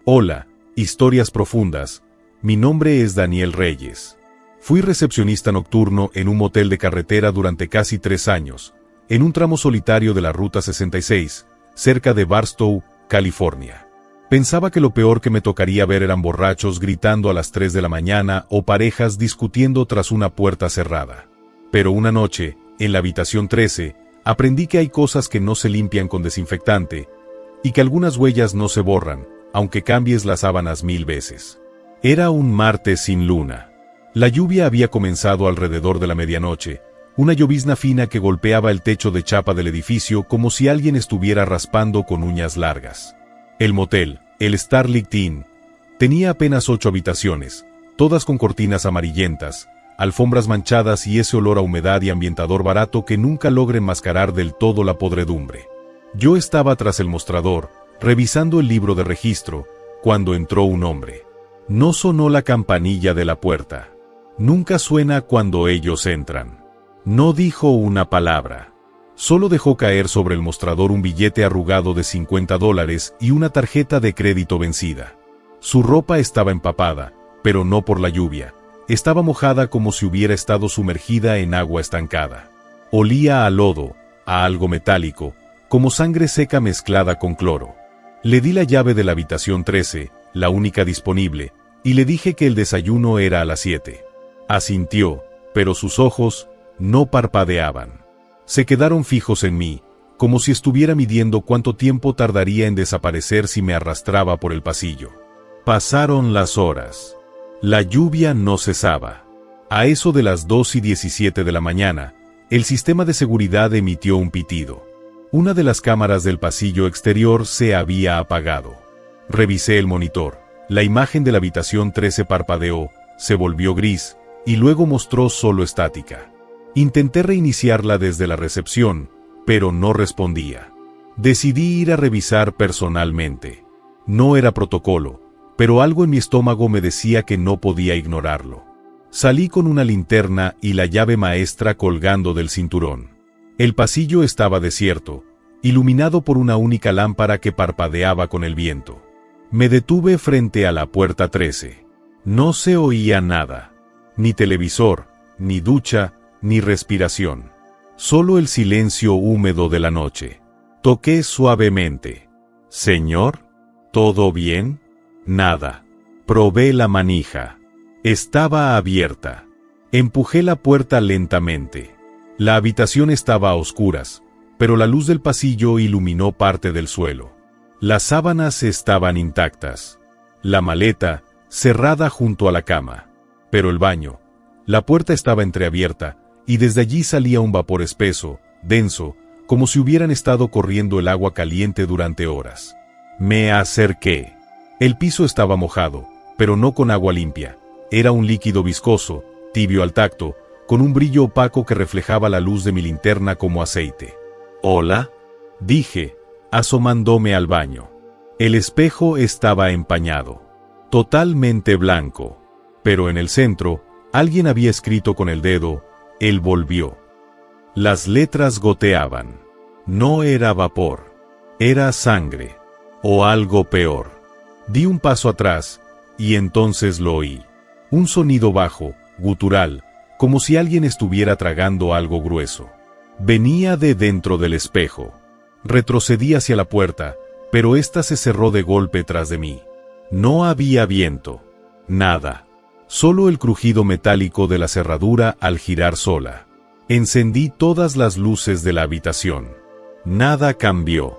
Hola, historias profundas. Mi nombre es Daniel Reyes. Fui recepcionista nocturno en un motel de carretera durante casi 3 años, en un tramo solitario de la Ruta 66, cerca de Barstow, California. Pensaba que lo peor que me tocaría ver eran borrachos gritando a las 3 de la mañana o parejas discutiendo tras una puerta cerrada. Pero una noche, en la habitación 13, aprendí que hay cosas que no se limpian con desinfectante y que algunas huellas no se borran, aunque cambies las sábanas 1000 veces. Era un martes sin luna. La lluvia había comenzado alrededor de la medianoche, una llovizna fina que golpeaba el techo de chapa del edificio como si alguien estuviera raspando con uñas largas. El motel, el Starlight Inn, tenía apenas 8 habitaciones, todas con cortinas amarillentas, alfombras manchadas y ese olor a humedad y ambientador barato que nunca logra enmascarar del todo la podredumbre. Yo estaba tras el mostrador, revisando el libro de registro, cuando entró un hombre. No sonó la campanilla de la puerta. Nunca suena cuando ellos entran. No dijo una palabra. Solo dejó caer sobre el mostrador un billete arrugado de $50 y una tarjeta de crédito vencida. Su ropa estaba empapada, pero no por la lluvia. Estaba mojada como si hubiera estado sumergida en agua estancada. Olía a lodo, a algo metálico, como sangre seca mezclada con cloro. Le di la llave de la habitación 13, la única disponible, y le dije que el desayuno era a las 7. Asintió, pero sus ojos no parpadeaban. Se quedaron fijos en mí, como si estuviera midiendo cuánto tiempo tardaría en desaparecer si me arrastraba por el pasillo. Pasaron las horas. La lluvia no cesaba. A eso de las 2:17 de la mañana, el sistema de seguridad emitió un pitido. Una de las cámaras del pasillo exterior se había apagado. Revisé el monitor. La imagen de la habitación 13 parpadeó, se volvió gris, y luego mostró solo estática. Intenté reiniciarla desde la recepción, pero no respondía. Decidí ir a revisar personalmente. No era protocolo, pero algo en mi estómago me decía que no podía ignorarlo. Salí con una linterna y la llave maestra colgando del cinturón. El pasillo estaba desierto, iluminado por una única lámpara que parpadeaba con el viento. Me detuve frente a la puerta 13. No se oía nada. Ni televisor, ni ducha, ni respiración. Solo el silencio húmedo de la noche. Toqué suavemente. «Señor, ¿todo bien?» Nada. Probé la manija. Estaba abierta. Empujé la puerta lentamente. La habitación estaba a oscuras, pero la luz del pasillo iluminó parte del suelo. Las sábanas estaban intactas. La maleta, cerrada junto a la cama. Pero el baño. La puerta estaba entreabierta, y desde allí salía un vapor espeso, denso, como si hubieran estado corriendo el agua caliente durante horas. Me acerqué. El piso estaba mojado, pero no con agua limpia. Era un líquido viscoso, tibio al tacto, con un brillo opaco que reflejaba la luz de mi linterna como aceite. «¿Hola?», dije, asomándome al baño. El espejo estaba empañado, totalmente blanco, pero en el centro, alguien había escrito con el dedo: «Él volvió». Las letras goteaban. No era vapor, era sangre, o algo peor. Di un paso atrás, y entonces lo oí. Un sonido bajo, gutural, como si alguien estuviera tragando algo grueso. Venía de dentro del espejo. Retrocedí hacia la puerta, pero ésta se cerró de golpe tras de mí. No había viento. Nada. Solo el crujido metálico de la cerradura al girar sola. Encendí todas las luces de la habitación. Nada cambió.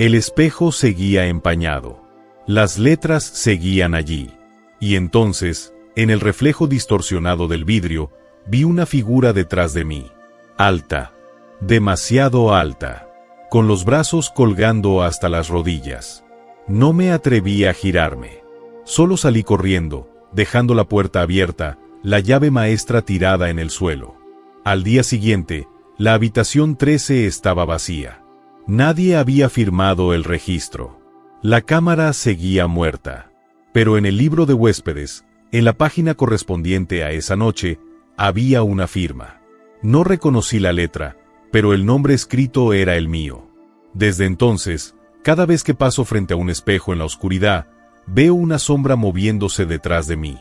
El espejo seguía empañado. Las letras seguían allí. Y entonces, en el reflejo distorsionado del vidrio, vi una figura detrás de mí. Alta. Demasiado alta. Con los brazos colgando hasta las rodillas. No me atreví a girarme. Solo salí corriendo, dejando la puerta abierta, la llave maestra tirada en el suelo. Al día siguiente, la habitación 13 estaba vacía. Nadie había firmado el registro. La cámara seguía muerta. Pero en el libro de huéspedes, en la página correspondiente a esa noche, había una firma. No reconocí la letra, pero el nombre escrito era el mío. Desde entonces, cada vez que paso frente a un espejo en la oscuridad, veo una sombra moviéndose detrás de mí.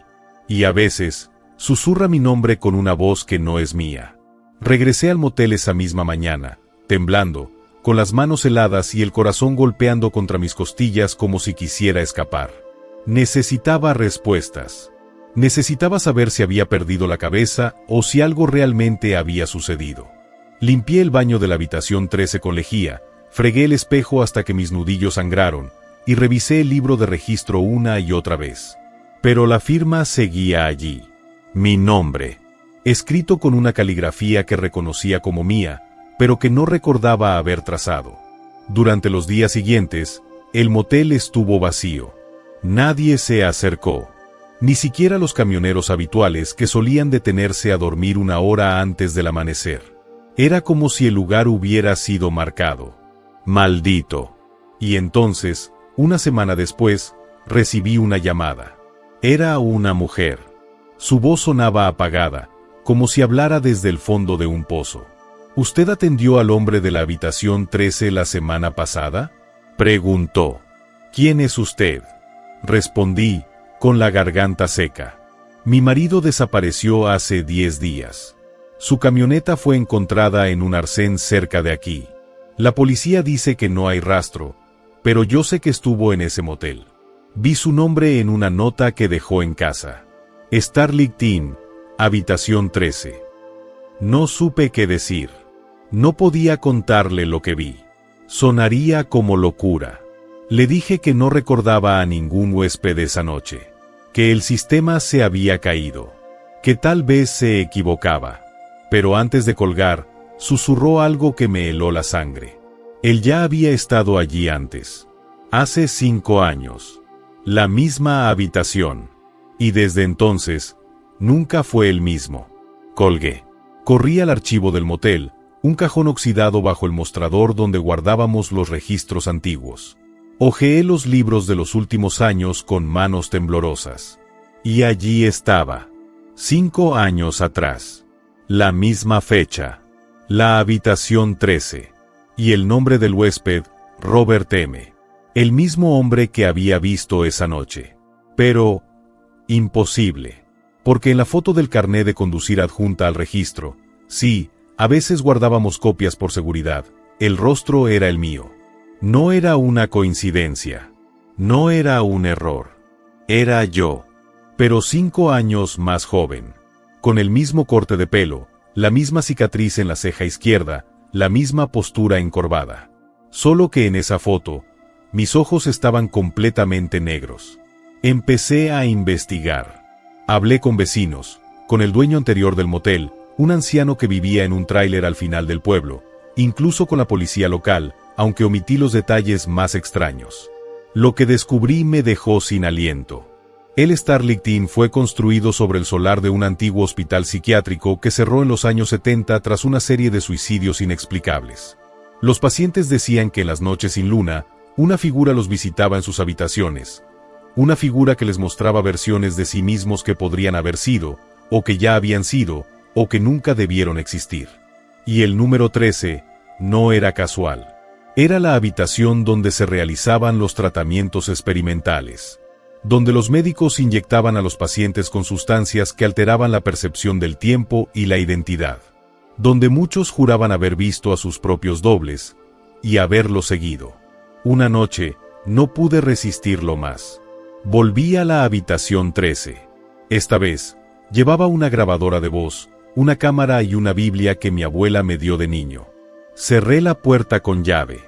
Y a veces, susurra mi nombre con una voz que no es mía. Regresé al motel esa misma mañana, temblando, con las manos heladas y el corazón golpeando contra mis costillas como si quisiera escapar. Necesitaba respuestas. Necesitaba saber si había perdido la cabeza o si algo realmente había sucedido. Limpié el baño de la habitación 13 con lejía, fregué el espejo hasta que mis nudillos sangraron, y revisé el libro de registro una y otra vez. Pero la firma seguía allí. Mi nombre, escrito con una caligrafía que reconocía como mía, pero que no recordaba haber trazado. Durante los días siguientes, el motel estuvo vacío. Nadie se acercó. Ni siquiera los camioneros habituales que solían detenerse a dormir una hora antes del amanecer. Era como si el lugar hubiera sido marcado. Maldito. Y entonces, una semana después, recibí una llamada. Era una mujer. Su voz sonaba apagada, como si hablara desde el fondo de un pozo. ¿Usted atendió al hombre de la habitación 13 la semana pasada?, preguntó. ¿Quién es usted?, respondí, con la garganta seca. Mi marido desapareció hace 10 días. Su camioneta fue encontrada en un arcén cerca de aquí. La policía dice que no hay rastro, pero yo sé que estuvo en ese motel. Vi su nombre en una nota que dejó en casa. Starling, habitación 13. No supe qué decir. No podía contarle lo que vi. Sonaría como locura. Le dije que no recordaba a ningún huésped esa noche, que el sistema se había caído, que tal vez se equivocaba. Pero antes de colgar, susurró algo que me heló la sangre. Él ya había estado allí antes. Hace 5 años. La misma habitación. Y desde entonces, nunca fue el mismo. Colgué. Corrí al archivo del motel, un cajón oxidado bajo el mostrador donde guardábamos los registros antiguos. Hojeé los libros de los últimos años con manos temblorosas. Y allí estaba. 5 años atrás. La misma fecha. La habitación 13. Y el nombre del huésped, Robert M. El mismo hombre que había visto esa noche. Pero, imposible. Porque en la foto del carné de conducir adjunta al registro, sí, a veces guardábamos copias por seguridad, el rostro era el mío. No era una coincidencia. No era un error. Era yo. Pero 5 años más joven. Con el mismo corte de pelo, la misma cicatriz en la ceja izquierda, la misma postura encorvada. Solo que en esa foto, mis ojos estaban completamente negros. Empecé a investigar. Hablé con vecinos, con el dueño anterior del motel, un anciano que vivía en un tráiler al final del pueblo, incluso con la policía local, aunque omití los detalles más extraños. Lo que descubrí me dejó sin aliento. El Starling fue construido sobre el solar de un antiguo hospital psiquiátrico que cerró en los años 70 tras una serie de suicidios inexplicables. Los pacientes decían que en las noches sin luna, una figura los visitaba en sus habitaciones. Una figura que les mostraba versiones de sí mismos que podrían haber sido, o que ya habían sido, o que nunca debieron existir. Y el número 13 no era casual. Era la habitación donde se realizaban los tratamientos experimentales, donde los médicos inyectaban a los pacientes con sustancias que alteraban la percepción del tiempo y la identidad, donde muchos juraban haber visto a sus propios dobles, y haberlo seguido. Una noche, no pude resistirlo más. Volví a la habitación 13. Esta vez, llevaba una grabadora de voz, una cámara y una Biblia que mi abuela me dio de niño. Cerré la puerta con llave.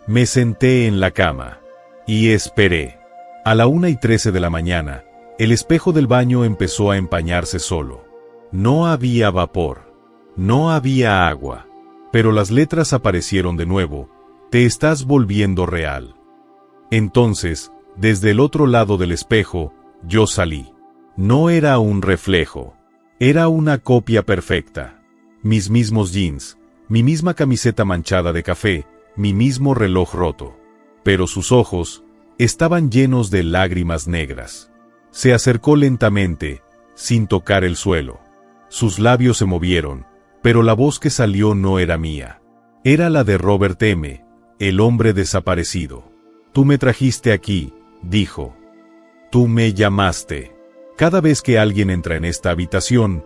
Me senté en la cama. Y esperé. A la 1:13 de la mañana, el espejo del baño empezó a empañarse solo. No había vapor. No había agua. Pero las letras aparecieron de nuevo. Te estás volviendo real. Entonces, desde el otro lado del espejo, yo salí. No era un reflejo. Era una copia perfecta. Mis mismos jeans, mi misma camiseta manchada de café, mi mismo reloj roto. Pero sus ojos estaban llenos de lágrimas negras. Se acercó lentamente, sin tocar el suelo. Sus labios se movieron, pero la voz que salió no era mía. Era la de Robert M., el hombre desaparecido. Tú me trajiste aquí, dijo. Tú me llamaste. Cada vez que alguien entra en esta habitación,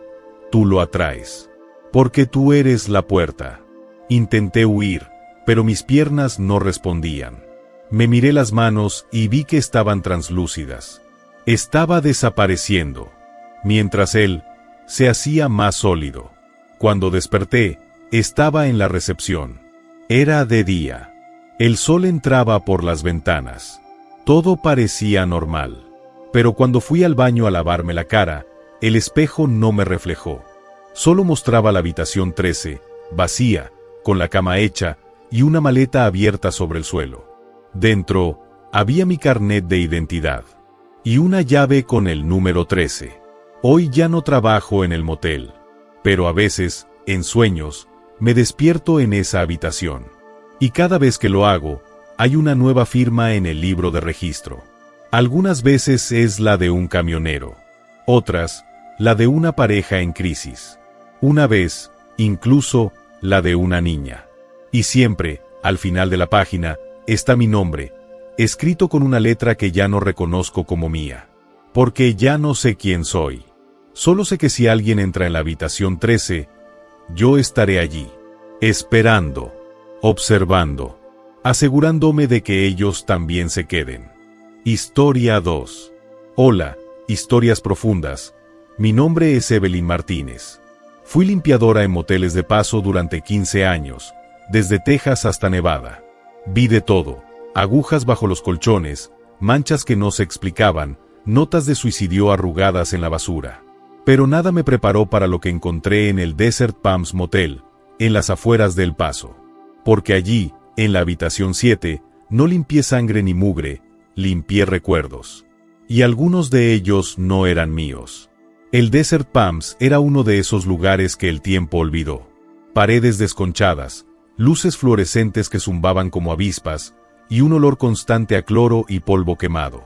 tú lo atraes. Porque tú eres la puerta. Intenté huir, pero mis piernas no respondían. Me miré las manos y vi que estaban translúcidas. Estaba desapareciendo, mientras él se hacía más sólido. Cuando desperté, estaba en la recepción. Era de día. El sol entraba por las ventanas. Todo parecía normal. Pero cuando fui al baño a lavarme la cara, el espejo no me reflejó. Solo mostraba la habitación 13, vacía, con la cama hecha y una maleta abierta sobre el suelo. Dentro, había mi carnet de identidad y una llave con el número 13. Hoy ya no trabajo en el motel, pero a veces, en sueños, me despierto en esa habitación. Y cada vez que lo hago, hay una nueva firma en el libro de registro. Algunas veces es la de un camionero, otras, la de una pareja en crisis. Una vez, incluso, la de una niña. Y siempre, al final de la página, está mi nombre, escrito con una letra que ya no reconozco como mía. Porque ya no sé quién soy. Solo sé que si alguien entra en la habitación 13, yo estaré allí, esperando, observando, asegurándome de que ellos también se queden. Historia 2. Hola, Historias Profundas. Mi nombre es Evelyn Martínez. Fui limpiadora en moteles de paso durante 15 años, desde Texas hasta Nevada. Vi de todo: agujas bajo los colchones, manchas que no se explicaban, notas de suicidio arrugadas en la basura. Pero nada me preparó para lo que encontré en el Desert Palms Motel, en las afueras de El Paso. Porque allí, en la habitación 7, no limpié sangre ni mugre, limpié recuerdos. Y algunos de ellos no eran míos. El Desert Palms era uno de esos lugares que el tiempo olvidó. Paredes desconchadas, luces fluorescentes que zumbaban como avispas, y un olor constante a cloro y polvo quemado.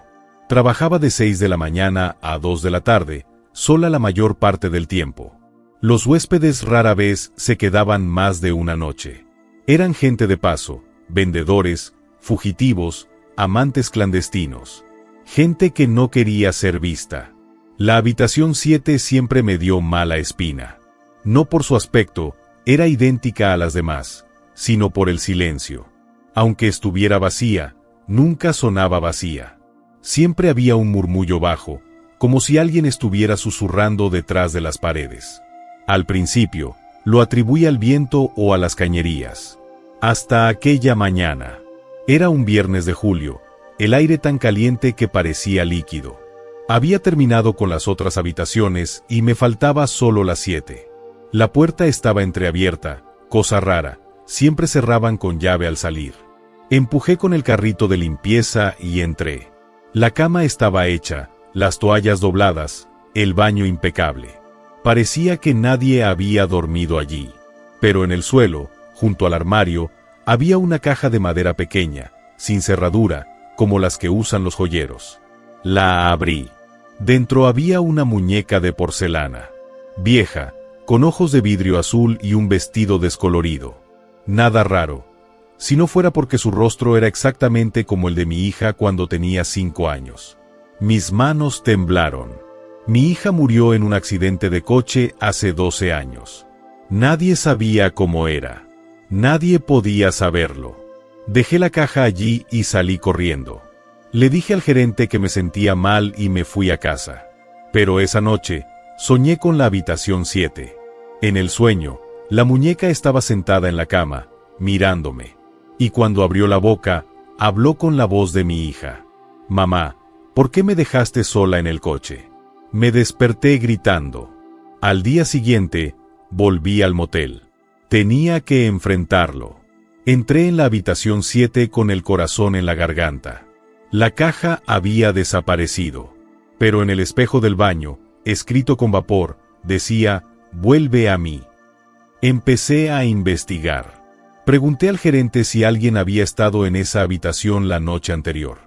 Trabajaba de 6 de la mañana a 2 de la tarde, sola la mayor parte del tiempo. Los huéspedes rara vez se quedaban más de una noche. Eran gente de paso, vendedores, fugitivos, amantes clandestinos. Gente que no quería ser vista. La habitación 7 siempre me dio mala espina. No por su aspecto, era idéntica a las demás, sino por el silencio. Aunque estuviera vacía, nunca sonaba vacía. Siempre había un murmullo bajo, como si alguien estuviera susurrando detrás de las paredes. Al principio, lo atribuí al viento o a las cañerías. Hasta aquella mañana. Era un viernes de julio, el aire tan caliente que parecía líquido. Había terminado con las otras habitaciones y me faltaba solo la 7. La puerta estaba entreabierta, cosa rara, siempre cerraban con llave al salir. Empujé con el carrito de limpieza y entré. La cama estaba hecha, las toallas dobladas, el baño impecable. Parecía que nadie había dormido allí. Pero en el suelo, junto al armario, había una caja de madera pequeña, sin cerradura, como las que usan los joyeros. La abrí. Dentro había una muñeca de porcelana, vieja, con ojos de vidrio azul y un vestido descolorido. Nada raro, si no fuera porque su rostro era exactamente como el de mi hija cuando tenía 5 años. Mis manos temblaron. Mi hija murió en un accidente de coche hace 12 años. Nadie sabía cómo era. Nadie podía saberlo. Dejé la caja allí y salí corriendo. Le dije al gerente que me sentía mal y me fui a casa. Pero esa noche, soñé con la habitación 7. En el sueño, la muñeca estaba sentada en la cama, mirándome. Y cuando abrió la boca, habló con la voz de mi hija. Mamá, ¿por qué me dejaste sola en el coche? Me desperté gritando. Al día siguiente, volví al motel. Tenía que enfrentarlo. Entré en la habitación 7 con el corazón en la garganta. La caja había desaparecido. Pero en el espejo del baño, escrito con vapor, decía, «Vuelve a mí». Empecé a investigar. Pregunté al gerente si alguien había estado en esa habitación la noche anterior.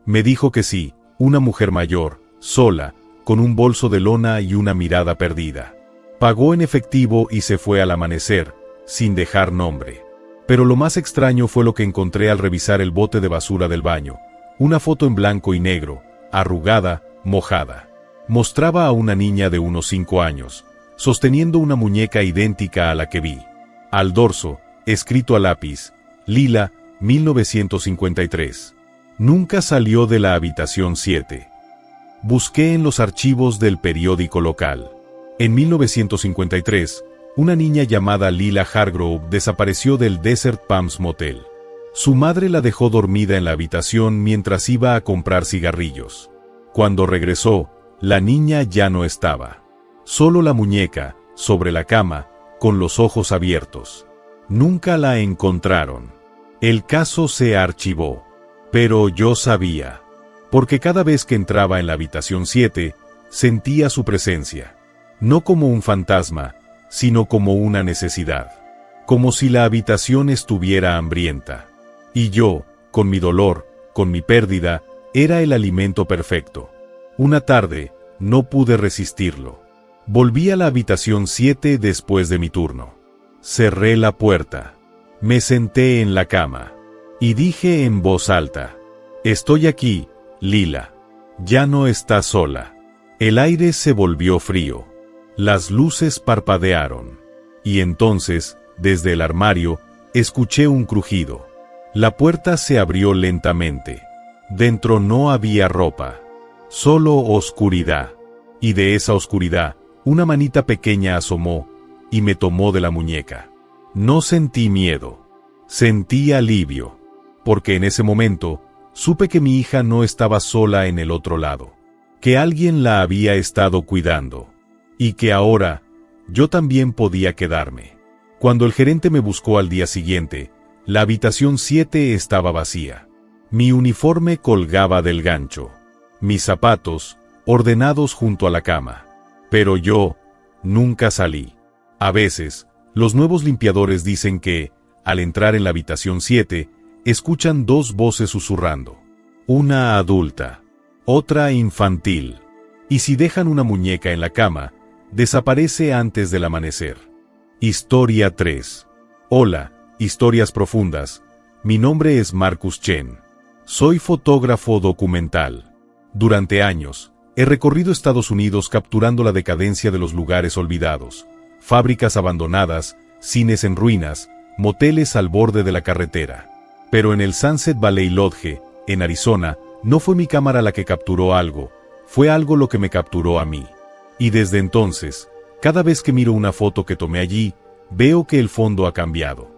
Me dijo que sí, una mujer mayor, sola, con un bolso de lona y una mirada perdida. Pagó en efectivo y se fue al amanecer, sin dejar nombre. Pero lo más extraño fue lo que encontré al revisar el bote de basura del baño. Una foto en blanco y negro, arrugada, mojada. Mostraba a una niña de unos 5 años, sosteniendo una muñeca idéntica a la que vi. Al dorso, escrito a lápiz, Lila, 1953. Nunca salió de la habitación 7. Busqué en los archivos del periódico local. En 1953, una niña llamada Lila Hargrove desapareció del Desert Palms Motel. Su madre la dejó dormida en la habitación mientras iba a comprar cigarrillos. Cuando regresó, la niña ya no estaba. Solo la muñeca, sobre la cama, con los ojos abiertos. Nunca la encontraron. El caso se archivó. Pero yo sabía. Porque cada vez que entraba en la habitación 7, sentía su presencia. No como un fantasma, sino como una necesidad. Como si la habitación estuviera hambrienta. Y yo, con mi dolor, con mi pérdida, era el alimento perfecto. Una tarde, no pude resistirlo. Volví a la habitación 7 después de mi turno. Cerré la puerta. Me senté en la cama. Y dije en voz alta: «Estoy aquí, Lila. Ya no estás sola». El aire se volvió frío. Las luces parpadearon. Y entonces, desde el armario, escuché un crujido. La puerta se abrió lentamente. Dentro no había ropa. Solo oscuridad. Y de esa oscuridad, una manita pequeña asomó y me tomó de la muñeca. No sentí miedo. Sentí alivio. Porque en ese momento, supe que mi hija no estaba sola en el otro lado. Que alguien la había estado cuidando. Y que ahora, yo también podía quedarme. Cuando el gerente me buscó al día siguiente, la habitación 7 estaba vacía. Mi uniforme colgaba del gancho. Mis zapatos, ordenados junto a la cama. Pero yo, nunca salí. A veces, los nuevos limpiadores dicen que, al entrar en la habitación 7, escuchan 2 voces susurrando. Una adulta, otra infantil. Y si dejan una muñeca en la cama, desaparece antes del amanecer. Historia 3. Hola, Historias Profundas. Mi nombre es Marcus Chen. Soy fotógrafo documental. Durante años, he recorrido Estados Unidos capturando la decadencia de los lugares olvidados, fábricas abandonadas, cines en ruinas, moteles al borde de la carretera. Pero en el Sunset Valley Lodge, en Arizona, no fue mi cámara la que capturó algo, fue algo lo que me capturó a mí. Y desde entonces, cada vez que miro una foto que tomé allí, veo que el fondo ha cambiado.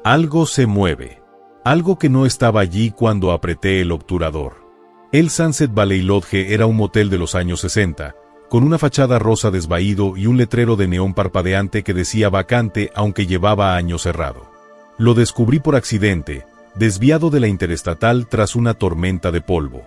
Algo se mueve. Algo que no estaba allí cuando apreté el obturador. El Sunset Valley Lodge era un motel de los años 60, con una fachada rosa desvaído y un letrero de neón parpadeante que decía vacante aunque llevaba años cerrado. Lo descubrí por accidente, desviado de la interestatal tras una tormenta de polvo.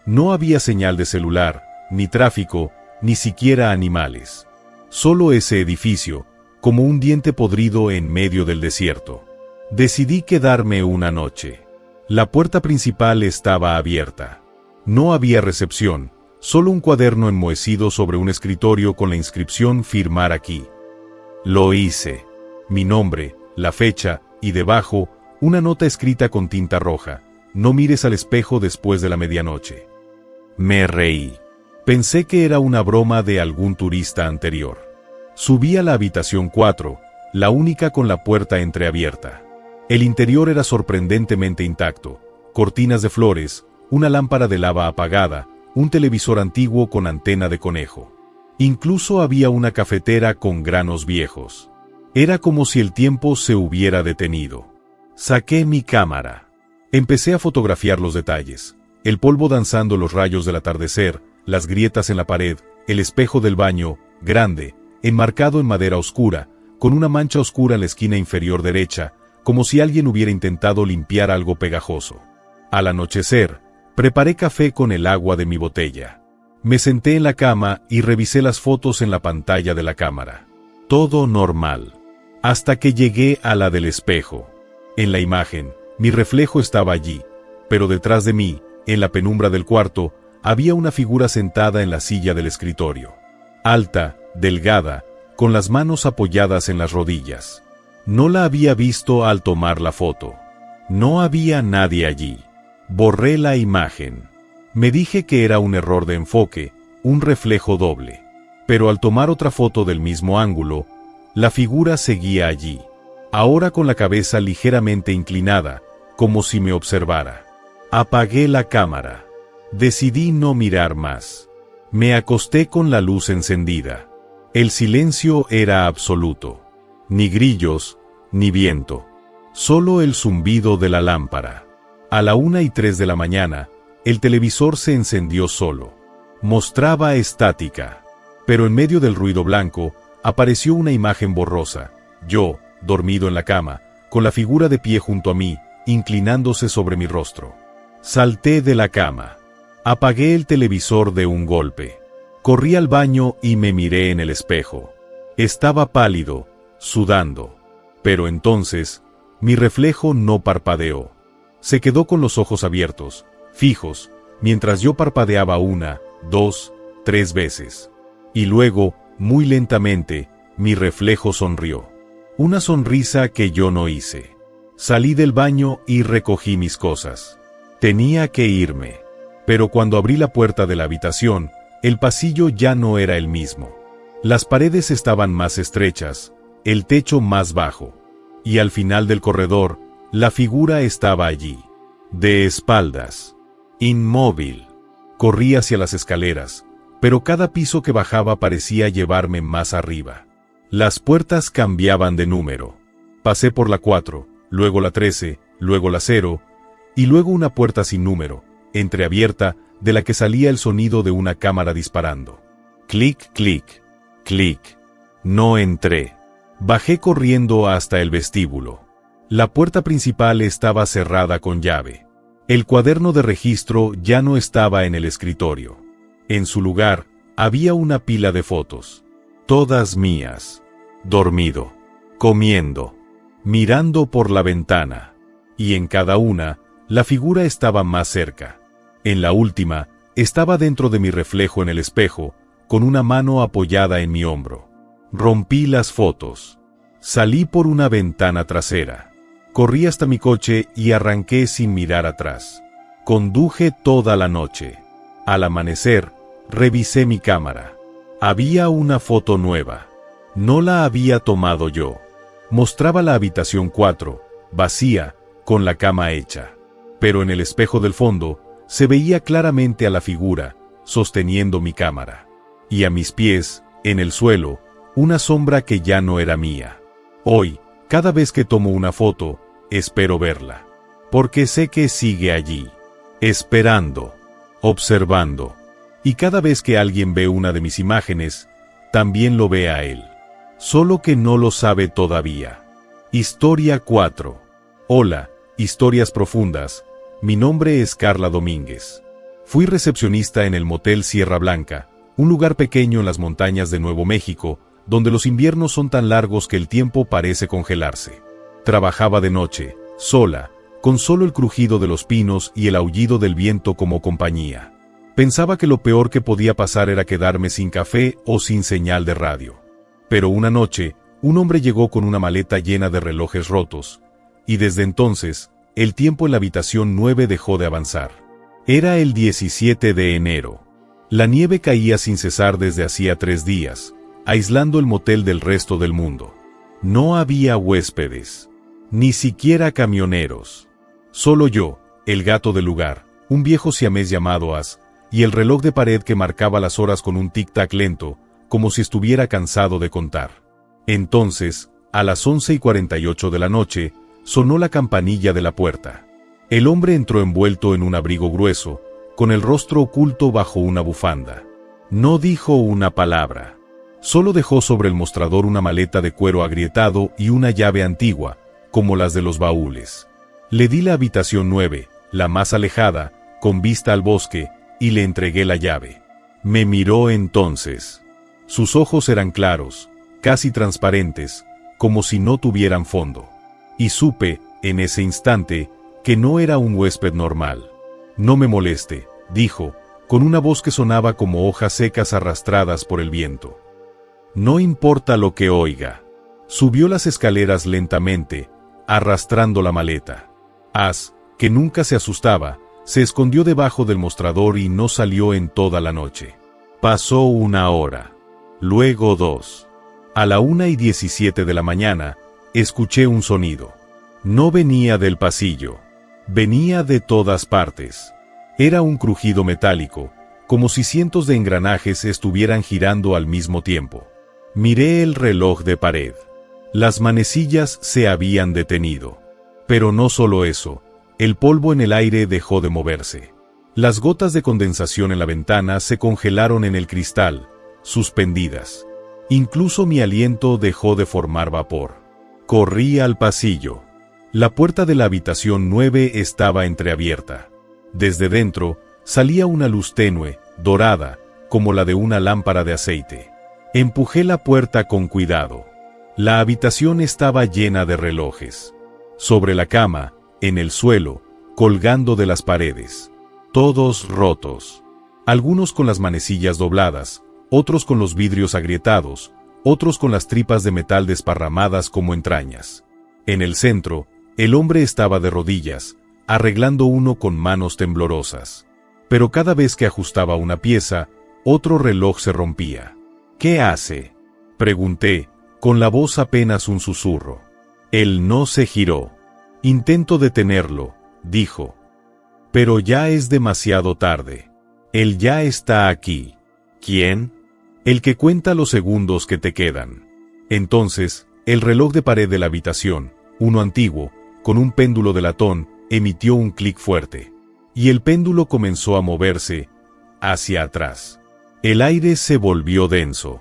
No había señal de celular, ni tráfico, ni siquiera animales. Solo ese edificio, como un diente podrido en medio del desierto. Decidí quedarme una noche. La puerta principal estaba abierta. No había recepción, solo un cuaderno enmohecido sobre un escritorio con la inscripción «Firmar aquí». Lo hice. Mi nombre, la fecha, y debajo, una nota escrita con tinta roja: «No mires al espejo después de la medianoche». Me reí. Pensé que era una broma de algún turista anterior. Subí a la habitación 4, la única con la puerta entreabierta. El interior era sorprendentemente intacto: cortinas de flores, una lámpara de lava apagada, un televisor antiguo con antena de conejo. Incluso había una cafetera con granos viejos. Era como si el tiempo se hubiera detenido. Saqué mi cámara. Empecé a fotografiar los detalles: el polvo danzando los rayos del atardecer, las grietas en la pared, el espejo del baño, grande, enmarcado en madera oscura, con una mancha oscura en la esquina inferior derecha, como si alguien hubiera intentado limpiar algo pegajoso. Al anochecer, preparé café con el agua de mi botella. Me senté en la cama y revisé las fotos en la pantalla de la cámara. Todo normal. Hasta que llegué a la del espejo. En la imagen, mi reflejo estaba allí, pero detrás de mí, en la penumbra del cuarto, había una figura sentada en la silla del escritorio. Alta, delgada, con las manos apoyadas en las rodillas. No la había visto al tomar la foto. No había nadie allí. Borré la imagen. Me dije que era un error de enfoque, un reflejo doble. Pero al tomar otra foto del mismo ángulo, la figura seguía allí, ahora con la cabeza ligeramente inclinada, como si me observara. Apagué la cámara. Decidí no mirar más. Me acosté con la luz encendida. El silencio era absoluto. Ni grillos, ni viento. Solo el zumbido de la lámpara. A la 1:03 de la mañana, el televisor se encendió solo. Mostraba estática. Pero en medio del ruido blanco, apareció una imagen borrosa. Yo, dormido en la cama, con la figura de pie junto a mí, inclinándose sobre mi rostro. Salté de la cama. Apagué el televisor de un golpe. Corrí al baño y me miré en el espejo. Estaba pálido, sudando. Pero entonces, mi reflejo no parpadeó. Se quedó con los ojos abiertos, fijos, mientras yo parpadeaba 1, 2, 3 veces. Y luego, muy lentamente, mi reflejo sonrió. Una sonrisa que yo no hice. Salí del baño y recogí mis cosas. Tenía que irme. Pero cuando abrí la puerta de la habitación, el pasillo ya no era el mismo. Las paredes estaban más estrechas, el techo más bajo. Y al final del corredor, la figura estaba allí. De espaldas. Inmóvil. Corrí hacia las escaleras, pero cada piso que bajaba parecía llevarme más arriba. Las puertas cambiaban de número. Pasé por la 4, luego la 13, luego la 0, y luego una puerta sin número, entreabierta, de la que salía el sonido de una cámara disparando. Clic, clic, clic. No entré. Bajé corriendo hasta el vestíbulo. La puerta principal estaba cerrada con llave. El cuaderno de registro ya no estaba en el escritorio. En su lugar, había una pila de fotos. Todas mías. Dormido. Comiendo. Mirando por la ventana. Y en cada una, la figura estaba más cerca. En la última, estaba dentro de mi reflejo en el espejo, con una mano apoyada en mi hombro. Rompí las fotos. Salí por una ventana trasera. Corrí hasta mi coche y arranqué sin mirar atrás. Conduje toda la noche. Al amanecer, revisé mi cámara. Había una foto nueva. No la había tomado yo. Mostraba la habitación 4, vacía, con la cama hecha. Pero en el espejo del fondo, se veía claramente a la figura, sosteniendo mi cámara. Y a mis pies, en el suelo, una sombra que ya no era mía. Hoy, cada vez que tomo una foto, espero verla. Porque sé que sigue allí. Esperando. Observando. Y cada vez que alguien ve una de mis imágenes, también lo ve a él. Solo que no lo sabe todavía. Historia 4. Hola, Historias Profundas. Mi nombre es Carla Domínguez. Fui recepcionista en el Motel Sierra Blanca, un lugar pequeño en las montañas de Nuevo México, donde los inviernos son tan largos que el tiempo parece congelarse. Trabajaba de noche, sola, con solo el crujido de los pinos y el aullido del viento como compañía. Pensaba que lo peor que podía pasar era quedarme sin café o sin señal de radio. Pero una noche, un hombre llegó con una maleta llena de relojes rotos, y desde entonces, el tiempo en la habitación 9 dejó de avanzar. Era el 17 de enero. La nieve caía sin cesar desde hacía 3 días, aislando el motel del resto del mundo. No había huéspedes, ni siquiera camioneros. Solo yo, el gato del lugar, un viejo siamés llamado As, y el reloj de pared que marcaba las horas con un tic-tac lento, como si estuviera cansado de contar. Entonces, a las 11:48 de la noche, sonó la campanilla de la puerta. El hombre entró envuelto en un abrigo grueso, con el rostro oculto bajo una bufanda. No dijo una palabra. Solo dejó sobre el mostrador una maleta de cuero agrietado y una llave antigua, como las de los baúles. Le di la habitación 9, la más alejada, con vista al bosque, y le entregué la llave. Me miró entonces. Sus ojos eran claros, casi transparentes, como si no tuvieran fondo. Y supe, en ese instante, que no era un huésped normal. No me moleste, dijo, con una voz que sonaba como hojas secas arrastradas por el viento. No importa lo que oiga. Subió las escaleras lentamente, arrastrando la maleta. As, que nunca se asustaba, Se escondió debajo del mostrador y no salió en toda la noche. Pasó 1 hora. Luego 2. A la 1:17 de la mañana, escuché un sonido. No venía del pasillo. Venía de todas partes. Era un crujido metálico, como si cientos de engranajes estuvieran girando al mismo tiempo. Miré el reloj de pared. Las manecillas se habían detenido. Pero no solo eso, el polvo en el aire dejó de moverse. Las gotas de condensación en la ventana se congelaron en el cristal, suspendidas. Incluso mi aliento dejó de formar vapor. Corrí al pasillo. La puerta de la habitación 9 estaba entreabierta. Desde dentro, salía una luz tenue, dorada, como la de una lámpara de aceite. Empujé la puerta con cuidado. La habitación estaba llena de relojes. Sobre la cama, en el suelo, colgando de las paredes. Todos rotos. Algunos con las manecillas dobladas, otros con los vidrios agrietados, otros con las tripas de metal desparramadas como entrañas. En el centro, el hombre estaba de rodillas, arreglando uno con manos temblorosas. Pero cada vez que ajustaba una pieza, otro reloj se rompía. ¿Qué hace?, pregunté, con la voz apenas un susurro. Él no se giró. Intento detenerlo, dijo. Pero ya es demasiado tarde. Él ya está aquí. ¿Quién? El que cuenta los segundos que te quedan. Entonces, el reloj de pared de la habitación, uno antiguo, con un péndulo de latón, emitió un clic fuerte. Y el péndulo comenzó a moverse hacia atrás. El aire se volvió denso.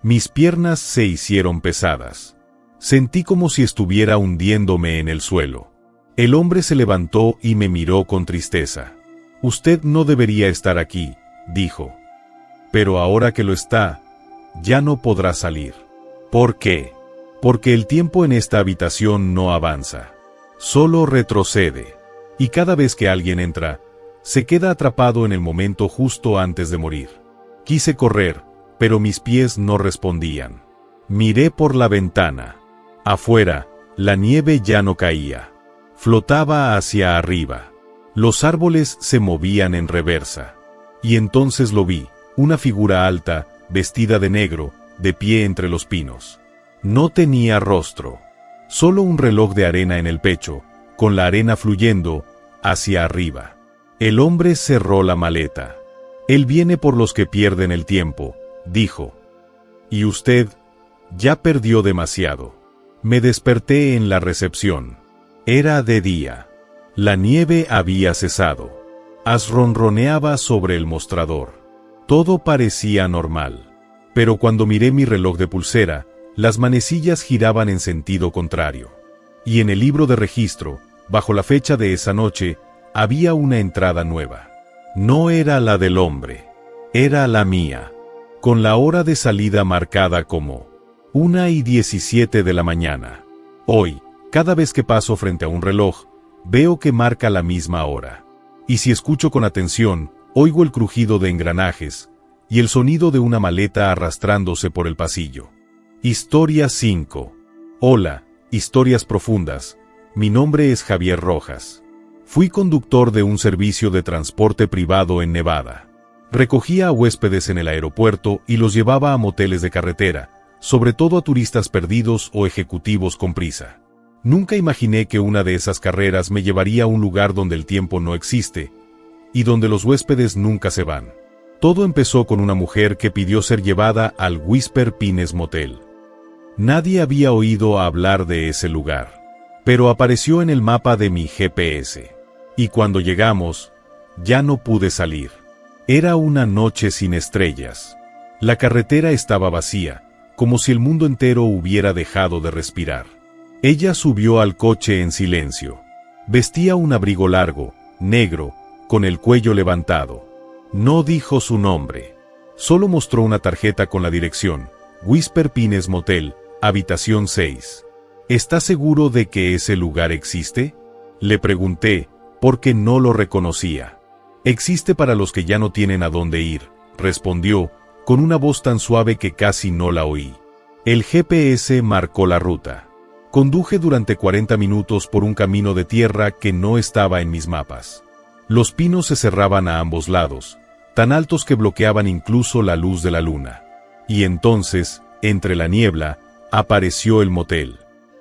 Mis piernas se hicieron pesadas. Sentí como si estuviera hundiéndome en el suelo. El hombre se levantó y me miró con tristeza. Usted no debería estar aquí, dijo. Pero ahora que lo está, ya no podrá salir. ¿Por qué? Porque el tiempo en esta habitación no avanza. Solo retrocede. Y cada vez que alguien entra, se queda atrapado en el momento justo antes de morir. Quise correr, pero mis pies no respondían. Miré por la ventana. Afuera, la nieve ya no caía. Flotaba hacia arriba. Los árboles se movían en reversa. Y entonces lo vi, una figura alta, vestida de negro, de pie entre los pinos. No tenía rostro. Solo un reloj de arena en el pecho, con la arena fluyendo hacia arriba. El hombre cerró la maleta. Él viene por los que pierden el tiempo, dijo. Y usted ya perdió demasiado. Me desperté en la recepción. Era de día. La nieve había cesado. Ronroneaba sobre el mostrador. Todo parecía normal. Pero cuando miré mi reloj de pulsera, las manecillas giraban en sentido contrario. Y en el libro de registro, bajo la fecha de esa noche, había una entrada nueva. No era la del hombre. Era la mía. Con la hora de salida marcada como 1:17 de la mañana. Hoy, cada vez que paso frente a un reloj, veo que marca la misma hora. Y si escucho con atención, oigo el crujido de engranajes y el sonido de una maleta arrastrándose por el pasillo. Historia 5. Hola, Historias Profundas. Mi nombre es Javier Rojas. Fui conductor de un servicio de transporte privado en Nevada. Recogía a huéspedes en el aeropuerto y los llevaba a moteles de carretera, sobre todo a turistas perdidos o ejecutivos con prisa. Nunca imaginé que una de esas carreras me llevaría a un lugar donde el tiempo no existe, y donde los huéspedes nunca se van. Todo empezó con una mujer que pidió ser llevada al Whisper Pines Motel. Nadie había oído hablar de ese lugar, pero apareció en el mapa de mi GPS. Y cuando llegamos, ya no pude salir. Era una noche sin estrellas. La carretera estaba vacía, como si el mundo entero hubiera dejado de respirar. Ella subió al coche en silencio. Vestía un abrigo largo, negro, con el cuello levantado. No dijo su nombre. Solo mostró una tarjeta con la dirección, Whisper Pines Motel, habitación 6. ¿Está seguro de que ese lugar existe? Le pregunté, porque no lo reconocía. Existe para los que ya no tienen a dónde ir, respondió, con una voz tan suave que casi no la oí. El GPS marcó la ruta. Conduje durante 40 minutos por un camino de tierra que no estaba en mis mapas. Los pinos se cerraban a ambos lados, tan altos que bloqueaban incluso la luz de la luna. Y entonces, entre la niebla, apareció el motel.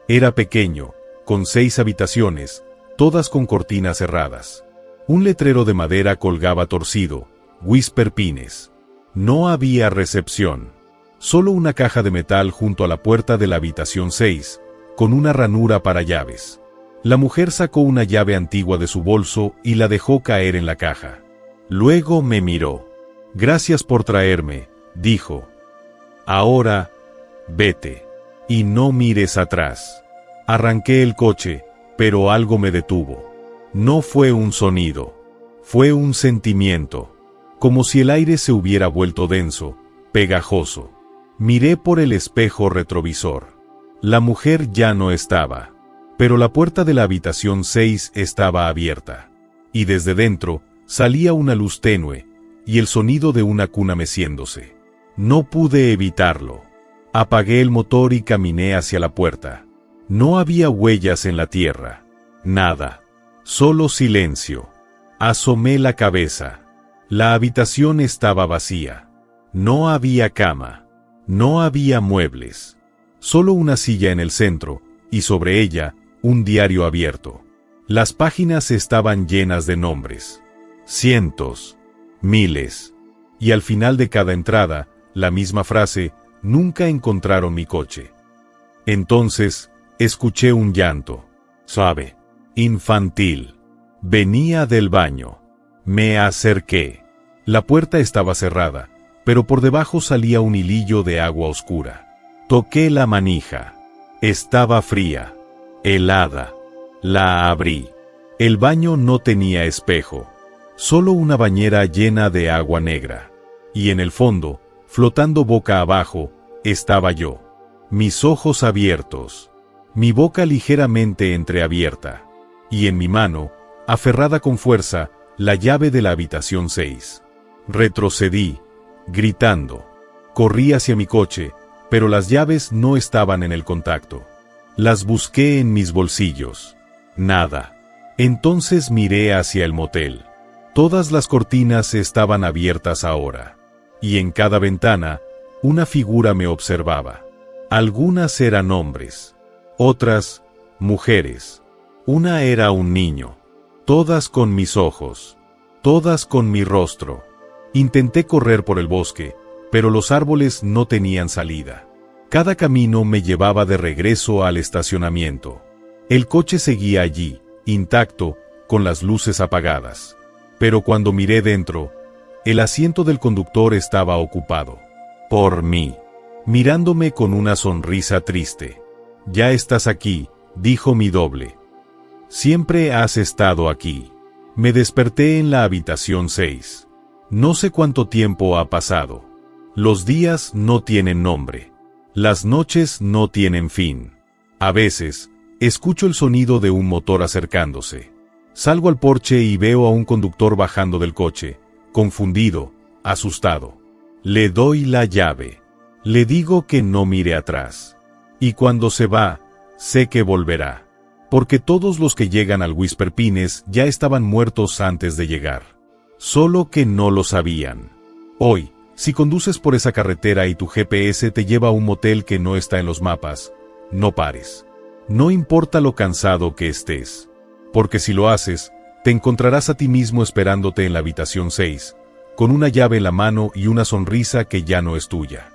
Era pequeño, con 6 habitaciones, todas con cortinas cerradas. Un letrero de madera colgaba torcido, Whisper Pines. No había recepción. Solo una caja de metal junto a la puerta de la habitación 6, con una ranura para llaves. La mujer sacó una llave antigua de su bolso y la dejó caer en la caja. Luego me miró. «Gracias por traerme», dijo. «Ahora, vete. Y no mires atrás». Arranqué el coche, pero algo me detuvo. No fue un sonido. Fue un sentimiento. Como si el aire se hubiera vuelto denso, pegajoso. Miré por el espejo retrovisor. La mujer ya no estaba. Pero la puerta de la habitación 6 estaba abierta. Y desde dentro salía una luz tenue, y el sonido de una cuna meciéndose. No pude evitarlo. Apagué el motor y caminé hacia la puerta. No había huellas en la tierra. Nada. Solo silencio. Asomé la cabeza. La habitación estaba vacía. No había cama. No había muebles. Solo una silla en el centro, y sobre ella, un diario abierto. Las páginas estaban llenas de nombres. Cientos. Miles. Y al final de cada entrada, la misma frase: «Nunca encontraron mi coche». Entonces, escuché un llanto. Suave. Infantil. Venía del baño. Me acerqué. La puerta estaba cerrada, pero por debajo salía un hilillo de agua oscura. Toqué la manija. Estaba fría. Helada. La abrí. El baño no tenía espejo. Solo una bañera llena de agua negra. Y en el fondo, flotando boca abajo, estaba yo. Mis ojos abiertos. Mi boca ligeramente entreabierta. Y en mi mano, aferrada con fuerza, la llave de la habitación 6. Retrocedí, gritando. Corrí hacia mi coche, pero las llaves no estaban en el contacto. Las busqué en mis bolsillos. Nada. Entonces miré hacia el motel. Todas las cortinas estaban abiertas ahora. Y en cada ventana, una figura me observaba. Algunas eran hombres. Otras, mujeres. Una era un niño. Todas con mis ojos. Todas con mi rostro. Intenté correr por el bosque, pero los árboles no tenían salida. Cada camino me llevaba de regreso al estacionamiento. El coche seguía allí, intacto, con las luces apagadas. Pero cuando miré dentro, el asiento del conductor estaba ocupado. Por mí. Mirándome con una sonrisa triste. «Ya estás aquí», dijo mi doble. «Siempre has estado aquí». Me desperté en la habitación 6. No sé cuánto tiempo ha pasado. Los días no tienen nombre. Las noches no tienen fin. A veces, escucho el sonido de un motor acercándose. Salgo al porche y veo a un conductor bajando del coche, confundido, asustado. Le doy la llave. Le digo que no mire atrás. Y cuando se va, sé que volverá. Porque todos los que llegan al Whisper Pines ya estaban muertos antes de llegar. Solo que no lo sabían. Hoy, si conduces por esa carretera y tu GPS te lleva a un motel que no está en los mapas, no pares. No importa lo cansado que estés. Porque si lo haces, te encontrarás a ti mismo esperándote en la habitación 6, con una llave en la mano y una sonrisa que ya no es tuya.